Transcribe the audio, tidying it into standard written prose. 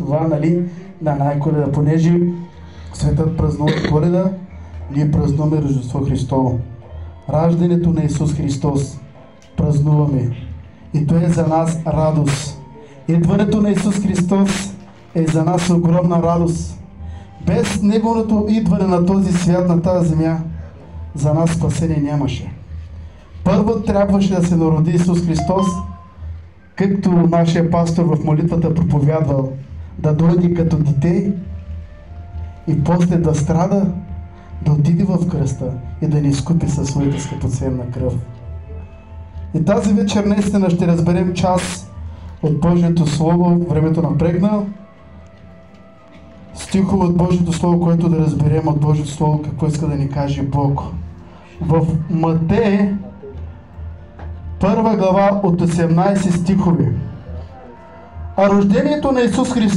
това, нали, на най-Коледа, понеже светът празнува Коледа, ние празнуваме Рождество Христово. Раждането на Исус Христос празнуваме. И то е за нас радост. Идването на Исус Христос е за нас огромна радост. Без Неговото идване на този свят, на тази земя, за нас спасение нямаше. Първо трябваше да се народи Исус Христос, както нашия пастор в молитвата проповядвал, да дойде като дете и после да страда, да отиде в кръста и да ни изкупи със своята скъпоценна кръв. И тази вечер наистина ще разберем част от Божието Слово, времето напрегна, стихове от Божието Слово, което да разберем от Божието Слово какво иска да ни каже Бог. В Матей, 1 глава от 18 стихове. А рождението на Исус Христос